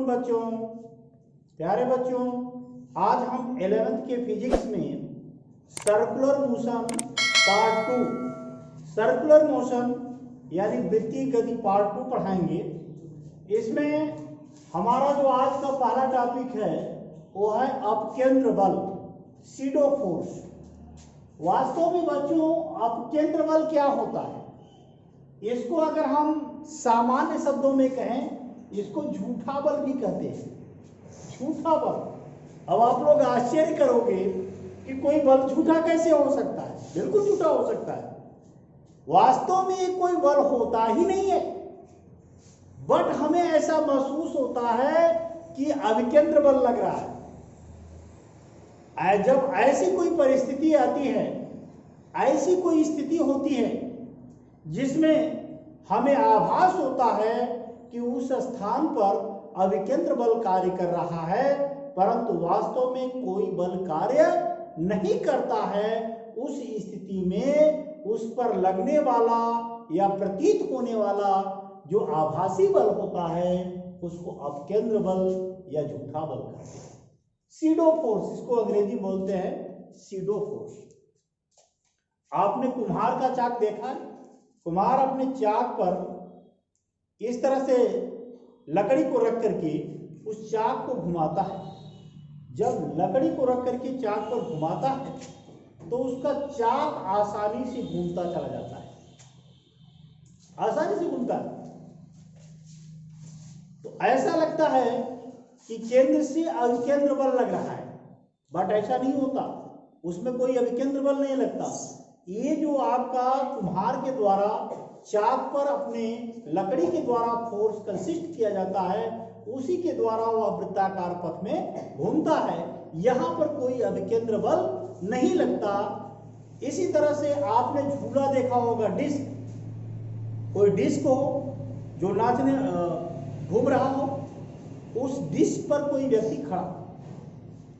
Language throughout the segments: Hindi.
आफ्टरनून बच्चों, प्यारे बच्चों। आज हम 11th के फिजिक्स में circular motion part 2, circular motion यानी वृत्तीय गति पार्ट 2 पढ़ाएंगे। इसमें हमारा जो आज का पहला टॉपिक है वो है अपकेंद्र बल, सीडो फोर्स। वास्तव में बच्चों अपकेंद्र बल क्या होता है? इसको अगर हम सामान्य शब्दों में कहें, इसको झूठा बल भी कहते हैं। झूठा बल। अब आप लोग आश्चर्य करोगे कि कोई बल झूठा कैसे हो सकता है? बिल्कुल झूठा हो सकता है। वास्तव में ये कोई बल होता ही नहीं है, बट हमें ऐसा महसूस होता है कि अभिकेंद्र बल लग रहा है। जब ऐसी कोई परिस्थिति आती है, ऐसी कोई स्थिति होती है जिसमें हमें आभास होता है कि उस स्थान पर अभिकेंद्र बल कार्य कर रहा है, परंतु वास्तव में कोई बल कार्य नहीं करता है। उस स्थिति में उस पर लगने वाला या प्रतीत होने वाला जो आभासी बल होता है उसको अपकेंद्र बल या झूठा बल कहते हैं। सीडो फोर्स, इसको अंग्रेजी बोलते हैं सीडो फोर्स। आपने कुम्हार का चाक देखा है? कुम्हार अपने चाक पर इस तरह से लकड़ी को रख करके उस चाक को घुमाता है। जब लकड़ी को रख करके चाक पर घुमाता है तो उसका चाक आसानी से घूमता चला जाता है, आसानी से घूमता है। तो ऐसा लगता है कि केंद्र से अभिकेंद्र बल लग रहा है, बट ऐसा नहीं होता। उसमें कोई अभिकेंद्र बल नहीं लगता। ये जो आपका कुम्हार के द्वारा चाक पर अपने लकड़ी के द्वारा फोर्स कंसिस्ट किया जाता है, उसी के द्वारा वह वृत्ताकार पथ में घूमता है। यहां पर कोई अभिकेंद्र बल नहीं लगता। इसी तरह से आपने झूला देखा होगा, डिस्क। कोई डिस्क हो जो नाचने घूम रहा हो, उस डिस्क पर कोई व्यक्ति खड़ा,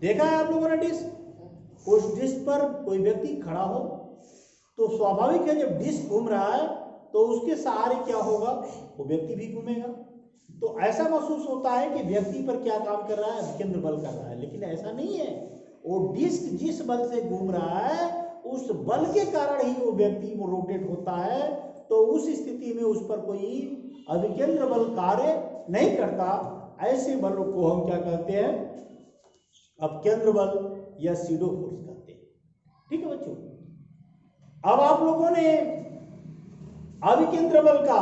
देखा है आप लोगों ने डिस्क? उस डिस्क पर कोई व्यक्ति खड़ा हो तो स्वाभाविक है जब डिस्क घूम रहा है तो उसके सहारे क्या होगा, वो व्यक्ति भी घूमेगा। तो ऐसा महसूस होता है कि व्यक्ति पर क्या काम कर रहा है, अभिकेंद्र बल कर रहा है, लेकिन ऐसा नहीं है। वो डिस्क जिस बल से घूम रहा है उस बल के कारण ही वो व्यक्ति वो रोटेट होता है। तो उस स्थिति में उस पर कोई अभिकेंद्र बल कार्य नहीं करता। ऐसे बलों को हम क्या कहते हैं? अपकेंद्र बल या सीडो फोर्स कहते हैं। ठीक है बच्चों, अब आप लोगों ने अभिकेंद्र बल का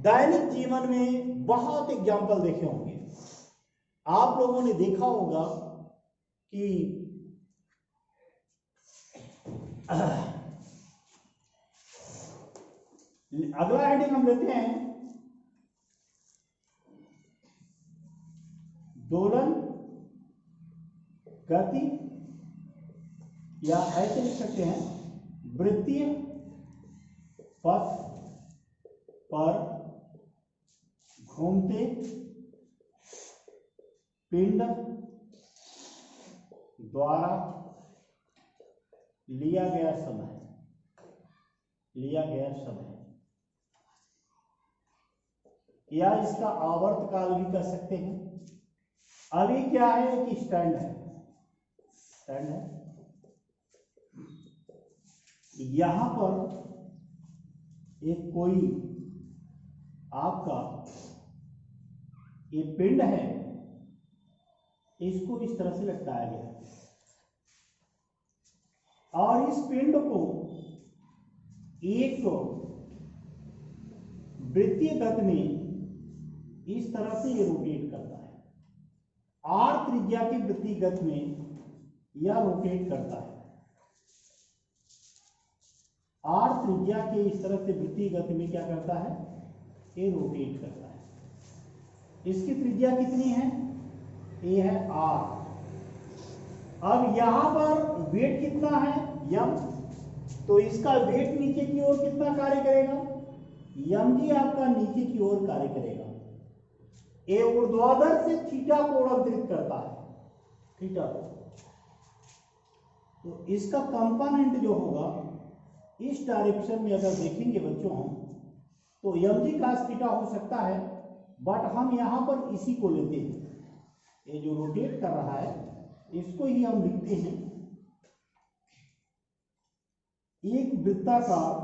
दैनिक जीवन में बहुत एग्जाम्पल देखे होंगे। आप लोगों ने देखा होगा कि अगला हेडिंग हम लेते हैं दोलन गति, या ऐसे लिख सकते हैं वृत्तीय पथ पर घूमते पिंड द्वारा लिया गया समय, या इसका आवर्त काल भी कर सकते हैं। अभी क्या है कि स्टैंड है, यहां पर एक कोई आपका ये पिंड है, इसको इस तरह से लटकाया गया और इस पिंड को एक वृत्तीय गति में इस तरह से ये रोटेट करता है। आर त्रिज्या की वृत्तीय गति में यह रोटेट करता है। आर त्रिज्या के इस तरह से वृत्तीय गति में क्या करता है? ये रोटेट करता है। इसकी त्रिज्या कितनी है? ये है आर। अब यहां पर वेट कितना है? यम। तो इसका वेट नीचे की ओर कितना कार्य करेगा? यम जी आपका नीचे की ओर कार्य करेगा। ये ऊर्ध्वाधर से थीटा कोण अंतरित करता है, थीटा को। तो इसका कंपोनेंट जो होगा इस डायरेक्शन में अगर देखेंगे बच्चों तो यम जी का थीटा हो सकता है बट हम यहाँ पर इसी को लेते हैं, ये जो रोटेट कर रहा है इसको ही हम लिखते हैं एक वृत्ताकार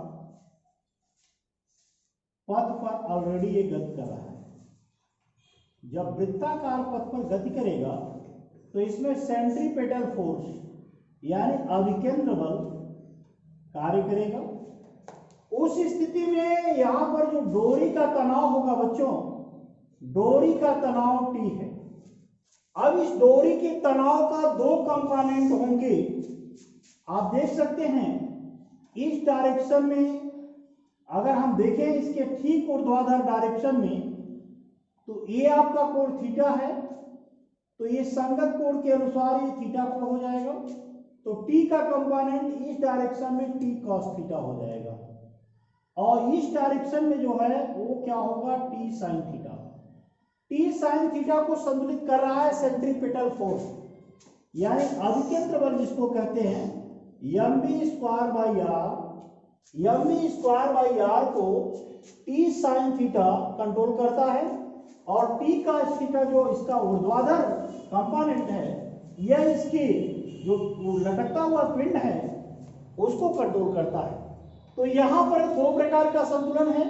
पथ पर ऑलरेडी ये गति कर रहा है। जब वृत्ताकार पथ पर गति करेगा तो इसमें सेंट्रीपेटल फोर्स यानी अभिकेंद्र बल कार्य करेगा। उस स्थिति में यहां पर जो डोरी का तनाव होगा बच्चों, डोरी का तनाव T है। अब इस डोरी के तनाव का दो कंपोनेंट होंगे। आप देख सकते हैं इस डायरेक्शन में अगर हम देखें इसके ठीक ऊर्ध्वाधर डायरेक्शन में तो ये आपका कोण थीटा है, तो ये संगत कोण के अनुसार ये थीटा कोण हो जाएगा। तो T का कंपोनेंट इस डायरेक्शन में T cos थीटा हो जाएगा और इस डायरेक्शन में जो है वो क्या होगा T sin theta. T sin theta को संतुलित कर रहा है सेंट्रीपेटल फोर्स यानी अभिकेंद्र बल जिसको कहते हैं mv²/r को T sin थीटा कंट्रोल करता है और T का थीटा जो इसका ऊर्ध्वाधर कंपोनेंट है यह इसकी जो लटकता हुआ पिंड है उसको कंट्रोल करता है। तो यहां पर दो प्रकार का संतुलन है,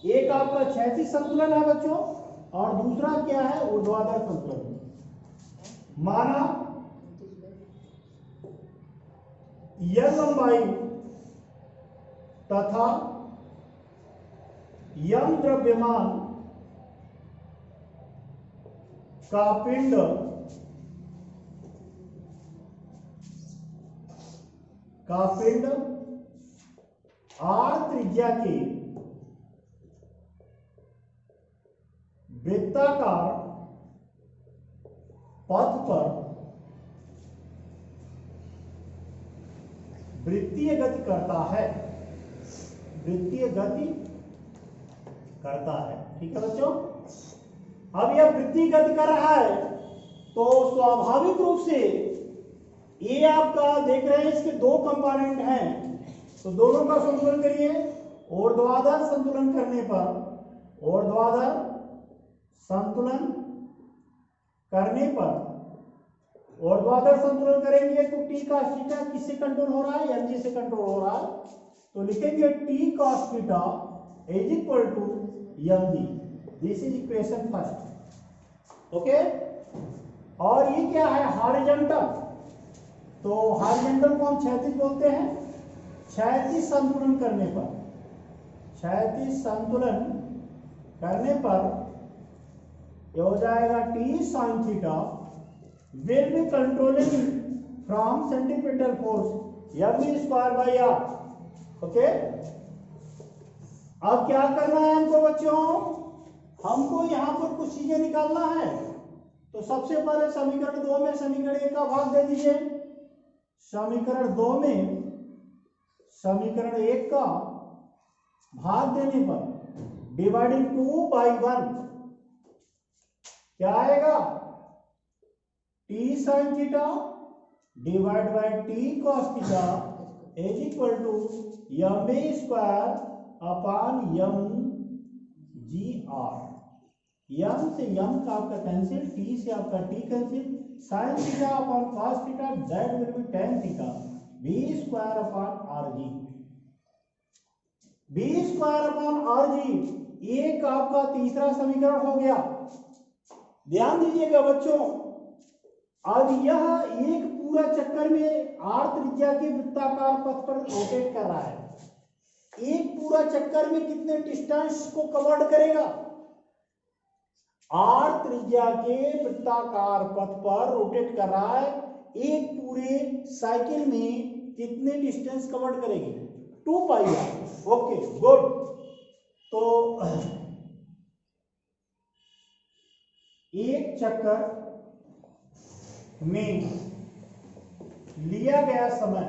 एक आपका क्षैतिज संतुलन है बच्चों और दूसरा क्या है ऊर्ध्वाधर संतुलन। माना यह लंबाई तथा यम द्रव्यमान का पिंड r त्रिज्या के वृत्ताकार पथ पर वृत्तीय गति करता है, वृत्तीय गति करता है। ठीक है बच्चों, अब यह वृत्तीय गति कर रहा है तो स्वाभाविक रूप से ये आपका देख रहे हैं इसके दो कंपोनेंट हैं तो दोनों का संतुलन करिए। ऊर्ध्वाधर संतुलन करने पर, ऊर्ध्वाधर संतुलन करने पर, ऊर्ध्वाधर संतुलन करेंगे तो T cos थीटा किससे कंट्रोल हो रहा है mg से कंट्रोल हो रहा है तो लिखेंगे T cos theta is equal to mg। This is equation first. Okay, और ये क्या है हॉरिजॉन्टल, तो हॉरिजॉन्टल को हम क्षैतिज बोलते हैं। क्षैतिज संतुलन करने पर, क्षैतिज संतुलन करने पर ये हो जाएगा T sin theta will be controlling from centripetal force mv²/r। Okay, अब क्या करना है हमको बच्चों, हमको यहां पर कुछ चीजें निकालना है। तो सबसे पहले समीकरण 2 में समीकरण 1 का भाग दे दीजिए। समीकरण 2 में समीकरण 1 का भाग देने पर डिवाइडिंग 2/1 क्या आएगा T sin theta divide by T cos theta is equal to mv²/mgr। M से यम का आपका कैंसिल, T से आपका T cancel, sin theta upon cos theta that will be tan theta v²/rg। v²/rg एक आपका तीसरा समीकरण हो गया। ध्यान दीजिएगा बच्चों, अब यह एक पूरा चक्कर में r त्रिज्या के वृत्ताकार पथ पर रोटेट कर रहा है। एक पूरा चक्कर में कितने डिस्टेंस को कवर्ड करेगा? r त्रिज्या के वृत्ताकार पथ पर रोटेट कर रहा है, एक पूरे साइकिल में कितने डिस्टेंस कवर्ड करेगी? 2πr। Okay good. तो एक चक्कर में लिया गया समय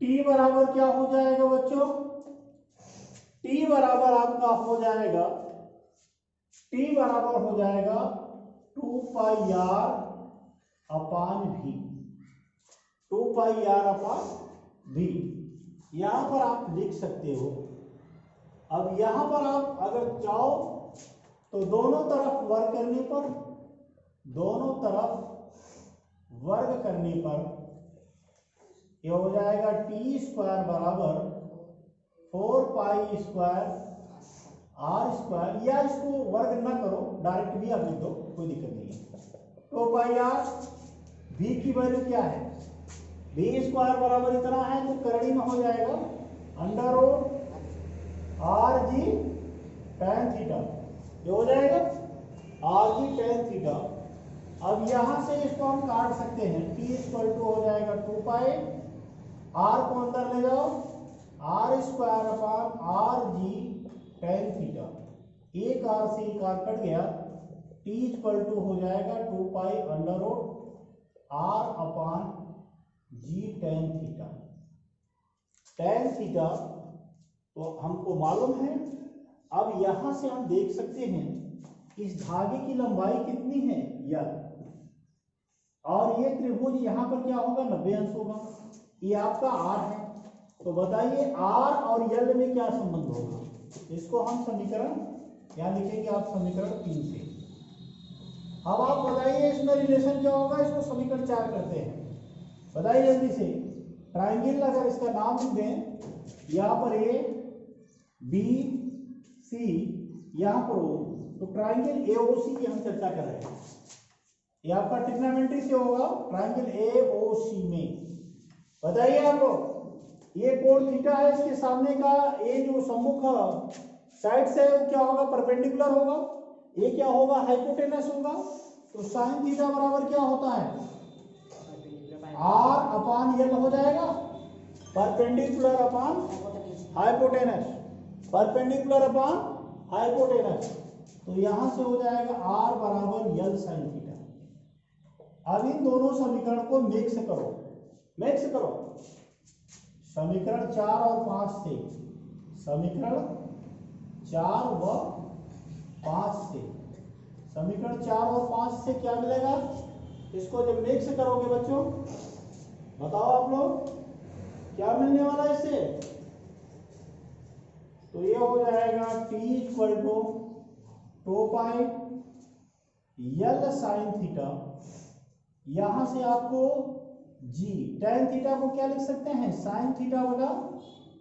t बराबर क्या हो जाएगा बच्चों? t बराबर आपका हो जाएगा 2πr अपान v। 2πr अपान v। यहां पर आप लिख सकते हो अब यहां पर आप अगर चाहो तो दोनों तरफ वर्ग करने पर ये हो जाएगा टी स्क्वायर बराबर 4 पाई स्क्वायर आर स्क्वायर, या इसको वर्ग ना करो, डायरेक्ट भी आप लिख दो, कोई दिक्कत नहीं है। 2 पाई आर, बी की वैल्यू क्या है, बी स्क्वायर बराबर इतना है तो करड़ी में हो जाएगा under root r g tan theta, ये हो जाएगा आर जी tan थीटा। अब यहां से इसको हम काट सकते हैं, t इक्वल टू हो जाएगा 2 पाई, आर को अंदर ले जाओ, r square upon r g tan theta, एक आर से एक आर कट गया, t इक्वल टू हो जाएगा 2 pi under root r upon g tan theta. tan theta तो हमको मालूम है। अब यहां से हम देख सकते हैं इस धागे की लंबाई कितनी है यल, और ये त्रिभुज यहां पर क्या होगा 90 अंश होगा, ये आपका आर है। तो बताइए आर और यल में क्या संबंध होगा, इसको हम समीकरण क्या लिखेंगे, आप समीकरण 3 से। अब आप बताइए इसमें रिलेशन क्या होगा, इसको समीकरण 4 करते हैं, बताइए जल्दी से। ट्राइंगल अगर इसका नाम लिख दें, यहाँ पर ए बी सी, यहाँ पर ओ, तो ट्राइंगल ए ओ सी की हम चर्चा कर रहे हैं। ये आपका ट्रिग्नोमेट्री से होगा ट्राइंगल ए ओ सी में। बताइए आपको, ये कोण थीटा है, इसके सामने का ये जो सम्मुख साइड से है वो क्या होगा, परपेंडिकुलर होगा, ये क्या होगा, हाइपोटेनस होगा। तो साइन थीटा बराबर क्या होता है, आर अपान यल हो जाएगा, परपेंडिकुलर अपान हाइपोटेनस, परपेंडिकुलर अपॉन हाइपोटेनस। तो यहां से हो जाएगा आर बराबर यल साइन थीटा। अब इन दोनों समीकरण को मिक्स करो, समीकरण 4 और 5 से, समीकरण 4 व 5 से, समीकरण 4 और 5 से क्या मिलेगा, इसको जब मिक्स करोगे बच्चों, बताओ आप लोग क्या मिलने वाला है इससे। तो ये हो जाएगा t equal to 2 pi l sine theta, यहां से आपको g tan थीटा को क्या लिख सकते हैं, साइन थीटा बटा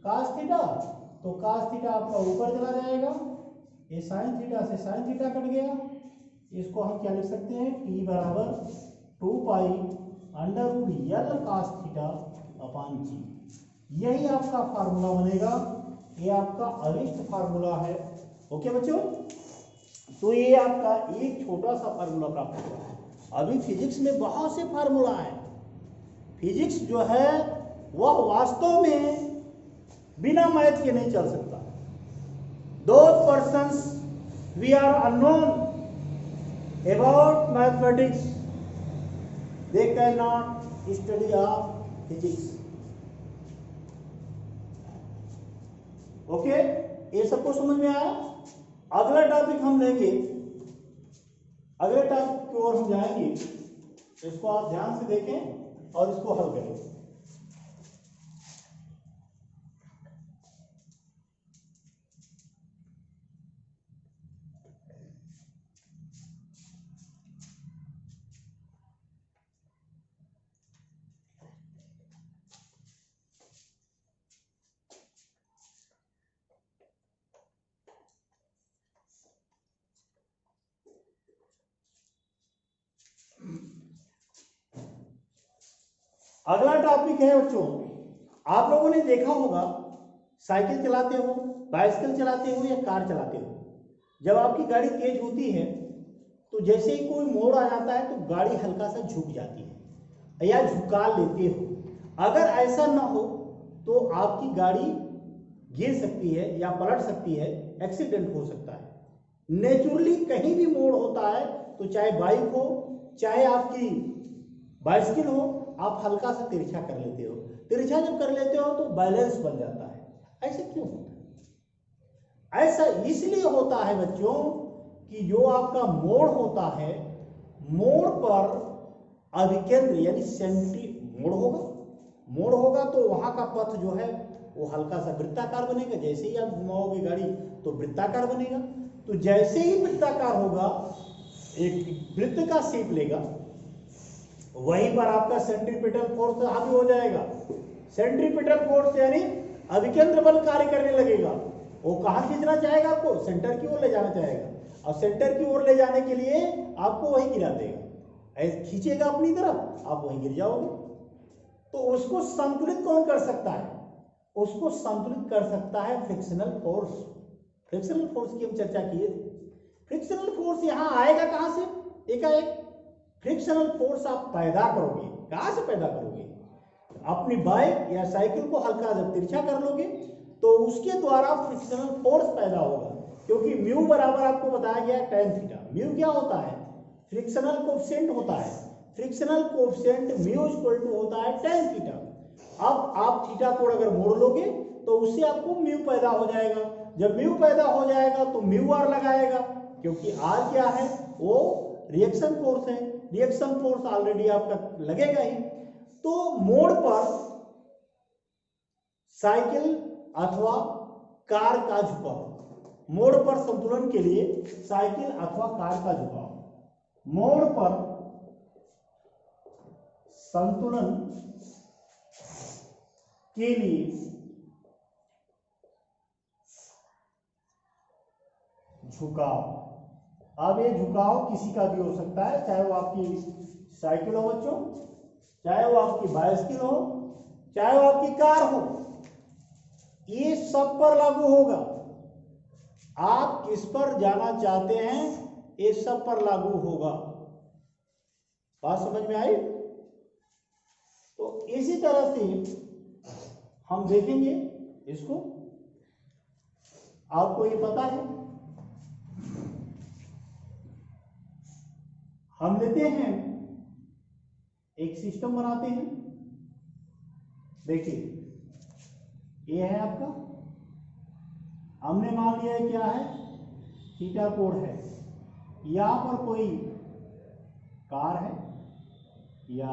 कास थीटा। तो कास थीटा आपका ऊपर चला जाएगा, ये साइन थीटा से साइन थीटा कट गया, इसको हम क्या लिख सकते हैं, t बराबर 2 पाई अंडर रूट यल कास थीटा अपॉन g। यही आपका फार्मूला बनेगा, ये आपका अरिष्ट फार्मूला है। ओके बच्चों, तो ये आपका एक छोटा सा फार्मूला प्राप्त हुआ है। अभी फिजिक्स में बहुत से फार्मूला है, फिजिक्स जो है वह वास्तव में बिना मैथ के नहीं चल सकता। Those persons we are unknown about mathematics, they cannot study of physics. Okay, ये सबको समझ में आया। अगला टॉपिक हम लेंगे, अगले टॉपिक की ओर हम जाएंगे, इसको आप ध्यान से देखें और इसको हल करें। अगला टॉपिक है बच्चों, आप लोगों ने देखा होगा साइकिल चलाते हो, बाइसिकल चलाते हो या कार चलाते हो, जब आपकी गाड़ी तेज होती है तो जैसे ही कोई मोड़ आ जाता है तो गाड़ी हल्का सा झुक जाती है या झुका लेते हो। अगर ऐसा ना हो तो आपकी गाड़ी गिर सकती है या पलट सकती है, एक्सीडेंट हो सकता है। नेचुरली कहीं भी मोड़ होता है तो चाहे बाइक हो चाहे आपकी बाइसिकल हो, आप हल्का सा तिरछा कर लेते हो। तिरछा जब कर लेते हो तो बैलेंस बन जाता है। ऐसा क्यों होता है? ऐसा इसलिए होता है बच्चों कि जो आपका मोड़ होता है, मोड़ पर अभिकेंद्र यानी सेंट्री मोड़ होगा तो वहां का पथ जो है वो हल्का सा वृत्ताकार बनेगा। जैसे ही आप घुमाओगे गाड़ी तो वृत्ताकार बनेगा। तो जैसे ही वृत्ताकार होगा, एक वृत्त का शेप लेगा, वहीं पर आपका सेंट्रीपिटल फोर्स हावी हो जाएगा। सेंट्रीपिटल फोर्स यानी अभिकेंद्र बल कार्य करने लगेगा। वो कहाँ खींचना चाहेगा? आपको सेंटर की ओर ले जाना चाहेगा, और सेंटर की ओर ले जाने के लिए आपको वहीं गिरा देगा। ऐसे खींचेगा अपनी तरफ, आप वहीं गिर जाओगे। तो उसको संतुलित कौन कर सकता है? उसको संतुलित कर सकता है फ्रिक्शनल फोर्स। फ्रिक्शनल फोर्स की हम चर्चा किए थे। फ्रिक्शनल फोर्स यहां आएगा कहां से? एकाएक फ्रिक्शनल फोर्स आप पैदा करोगे। कहां से पैदा करोगे? अपनी बाइक या साइकिल को हल्का जब तिरछा कर लोगे तो उसके द्वारा फ्रिक्शनल फोर्स पैदा होगा। क्योंकि म्यू बराबर आपको बताया गया tan थीटा। म्यू क्या होता है? फ्रिक्शनल कोएफिशिएंट होता है। Frictional coefficient mu equal to होता है tan थीटा। अब आप थीटा कोण अगर मोड़ लोगे तो उससे आपको म्यू पैदा हो जाएगा। जब म्यू पैदा हो जाएगा तो म्यू आर लगाएगा, क्योंकि आर क्या है? वो रिएक्शन फोर्स है। रिएक्शन फोर्स ऑलरेडी आपका लगेगा ही। तो मोड़ पर साइकिल अथवा कार का झुकाव, मोड़ पर संतुलन के लिए साइकिल अथवा कार का झुकाव, मोड़ पर संतुलन के लिए झुकाव। अब ये झुकाव किसी का भी हो सकता है, चाहे वो आपकी साइकिल हो बच्चों, चाहे वो आपकी बाइसिकल हो, चाहे वो आपकी कार हो, ये सब पर लागू होगा। आप किस पर जाना चाहते हैं ये सब पर लागू होगा। बात समझ में आई? तो इसी तरह से हम देखेंगे इसको। आपको ये पता है, हम लेते हैं एक सिस्टम बनाते हैं। देखिए ये है आपका, हमने मान लिया है क्या है? थीटा कोण है। यहां पर कोई कार है या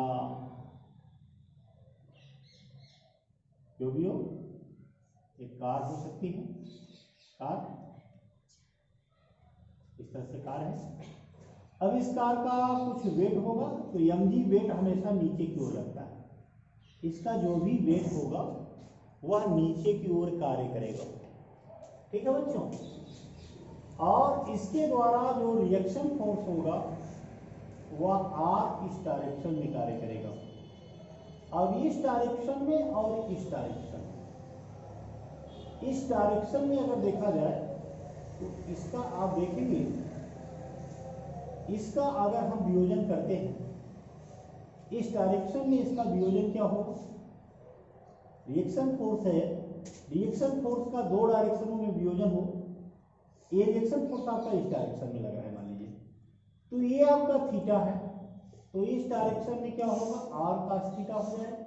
जो भी हो, एक कार हो सकती है। कार इस तरह से कार है। अब इस कार का कुछ वेट होगा, तो mg वेट हमेशा नीचे की ओर लगता है। इसका जो भी वेट होगा वह नीचे की ओर कार्य करेगा। ठीक है बच्चों? और इसके द्वारा जो रिएक्शन फोर्स होगा वह r इस डायरेक्शन में कार्य करेगा। अब इस डायरेक्शन में और इस डायरेक्शन में, इस डायरेक्शन में अगर देखा जाए तो इसका आप देखेंगे, इसका अगर हम वियोजन करते हैं, इस डायरेक्शन में इसका वियोजन क्या होगा? रिएक्शन फोर्स है। रिएक्शन फोर्स का दो डायरेक्शनों में वियोजन हो, ये रिएक्शन फोर्स आपका इस डायरेक्शन में लग रहा है मान लीजिए, तो ये आपका थीटा है, तो इस डायरेक्शन में क्या होगा? r cos थीटा हो जाएगा।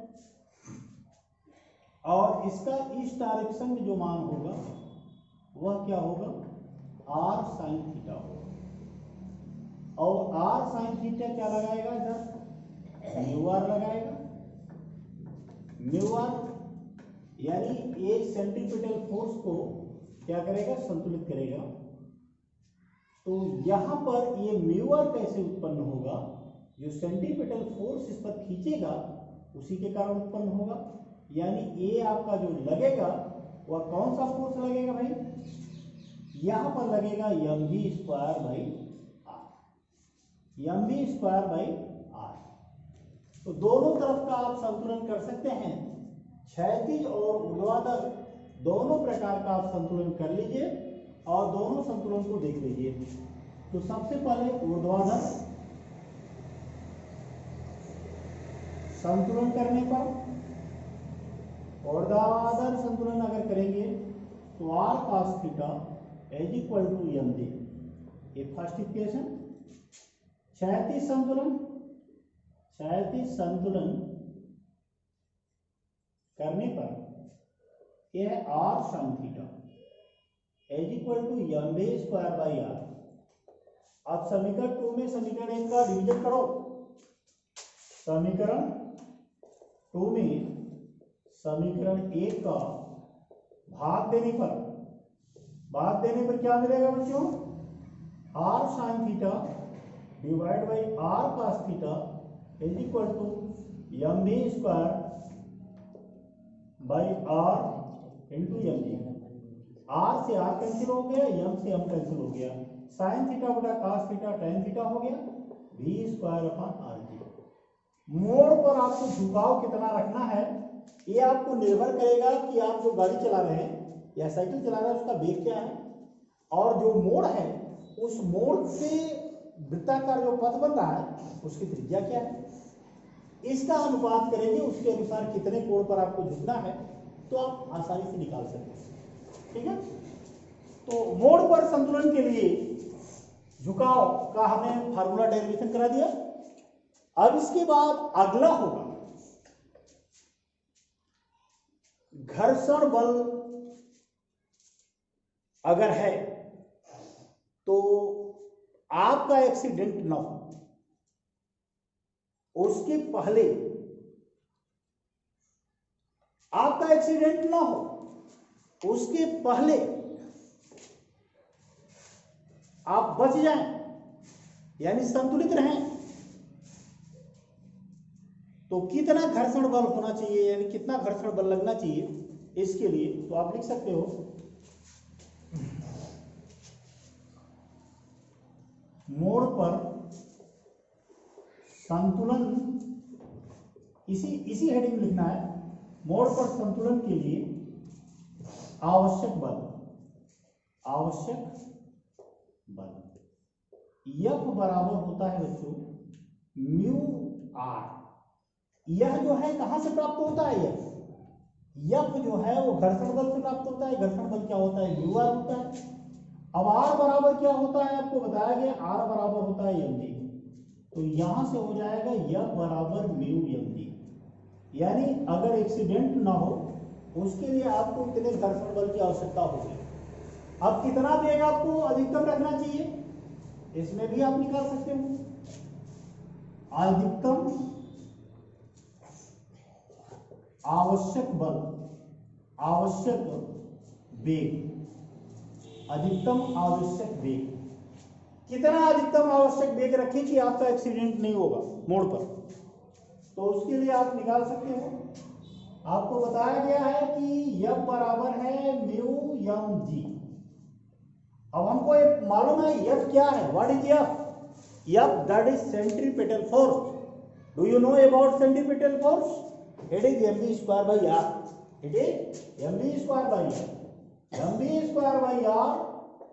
और इसका इस डायरेक्शन में जो मान होगा वह क्या होगा? r sin थीटा होगा। और r sin थीटा क्या लगाएगा? इधर म्यू आर लगाएगा। म्यू आर यानी एक सेंट्रीपिटल फोर्स को क्या करेगा? संतुलित करेगा। तो यहां पर ये म्यू आर कैसे उत्पन्न होगा? जो सेंट्रीपिटल फोर्स इस पर खींचेगा उसी के कारण उत्पन्न होगा। यानी ये आपका जो लगेगा वह कौन सा फोर्स लगेगा भाई? यहां पर लगेगा mv square by r, mv square by r। तो दोनों तरफ का आप संतुलन कर सकते हैं, क्षैतिज और ऊर्ध्वाधर दोनों प्रकार का आप संतुलन कर लीजिए और दोनों संतुलन को देख लीजिए। तो सबसे पहले ऊर्ध्वाधर संतुलन करने पर, ऊर्ध्वाधर संतुलन अगर करेंगे तो r cos theta is equal to mg, ये फर्स्ट इक्वेशन। क्षैतिज संतुलन, क्षैतिज संतुलन करने पर यह है r sin theta is equal to mv square by r। अब समीकरण 2 में समीकरण 1 का डिवीजन करो। समीकरण 2 में समीकरण 1 का भाग देने पर क्या मिलेगा बच्चों, r sin theta divide by r cos theta is equal to mv square by r into mv। r से r कैंसिल हो गया, m से m कैंसिल हो गया, sin थीटा बटा cos थीटा tan थीटा हो गया, v square upon r g. मोड़ पर आपको झुकाव कितना रखना है ये आपको निर्भर करेगा कि आप जो गाड़ी चला रहे हैं या साइकिल चला रहे हैं उसका वेग क्या है, और जो मोड़ है उस मोड़ से वृत्ताकार जो पथ बन रहा है उसकी त्रिज्या क्या है, इसका अनुपात करेंगे, उसके अनुसार कितने कोण पर आपको झुकना है तो आप आसानी से निकाल सकते हैं। ठीक है, तो मोड़ पर संतुलन के लिए झुकाव का हमने फार्मूला डेरिवेशन करा दिया। अब इसके बाद अगला होगा घर्षण बल अगर है तो आपका एक्सीडेंट न हो उसके पहले, आपका एक्सीडेंट ना हो उसके पहले आप बच जाएं यानी संतुलित रहें तो कितना घर्षण बल होना चाहिए यानी कितना घर्षण बल लगना चाहिए इसके लिए तो आप लिख सकते हो मोड़ पर संतुलन, इसी हेडिंग में लिखना है, मोड़ पर संतुलन के लिए आवश्यक बल F बराबर होता है बच्चों म्यू आर। यह जो है कहां से प्राप्त होता है, F जो है वो घर्षण बल से प्राप्त होता है। घर्षण बल क्या होता है, म्यू आर होता है। अब आर बराबर क्या होता है आपको बताया गया, आर बराबर होता है mg, तो यहां से हो जाएगा F बराबर म्यू mg, यानी अगर एक्सीडेंट ना हो उसके लिए आपको इतने घर्षण बल की आवश्यकता होगी। अब कितना वेग आपको अधिकतम रखना चाहिए इसमें भी आप निकाल सकते हो। अधिकतम आवश्यक बल, आवश्यक वेग, अधिकतम आवश्यक वेग, कितना अधिकतम आवश्यक वेग रखें कि आपका एक्सीडेंट नहीं होगा मोड़ पर, तो उसके लिए आप निकाल सकते हो। आपको बताया गया है कि F बराबर है म्यू एम जी। अब हमको एक मालूम है F क्या है, what is F? F that is centripetal force. Do you know about centripetal force? It is mv square by r, it is mv square by r, mv square by r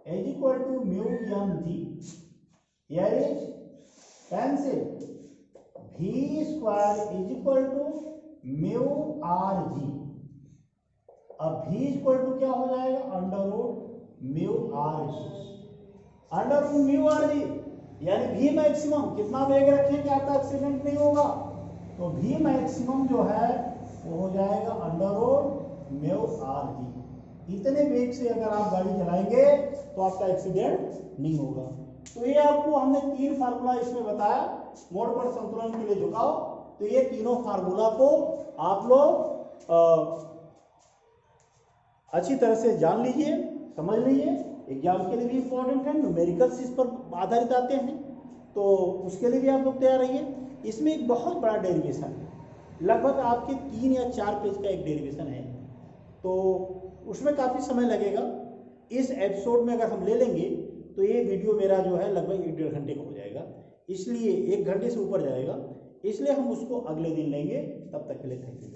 is equal to mu mg, here is cancel, v square is equal to mu rg। अब v इक्वल टू क्या हो जाएगा, under root mu rg, under root mu rg, यानी v मैक्सिमम कितना वेग रखें कि आपका एक्सीडेंट नहीं होगा, तो v मैक्सिमम जो है वो हो जाएगा अंडर रूट म्यू rg। इतने वेग से अगर आप गाड़ी चलाएंगे तो आपका एक्सीडेंट नहीं होगा। तो ये आपको हमने 3 फार्मूला इसमें बताया मोड़ पर संतुलन के लिए झुकाव। तो ये तीनों फार्मूला को आप लोग अच्छी तरह से जान लीजिए, समझ लीजिए, एग्जाम के लिए भी इंपॉर्टेंट है, न्यूमेरिकल्स इस पर आधारित आते हैं तो उसके लिए भी आप लोग तैयार रहिए। इसमें एक बहुत बड़ा डेरिवेशन है, लगभग आपके 3 या 4 पेज का एक डेरिवेशन है, तो उसमें काफ़ी समय लगेगा। इस एपिसोड में अगर हम ले लेंगे तो ये वीडियो मेरा जो है लगभग 1-1.5 घंटे का हो जाएगा, इसलिए 1 घंटे से ऊपर जाएगा, इसलिए हम उसको अगले दिन लेंगे। तब तक के लिए थैंक यू।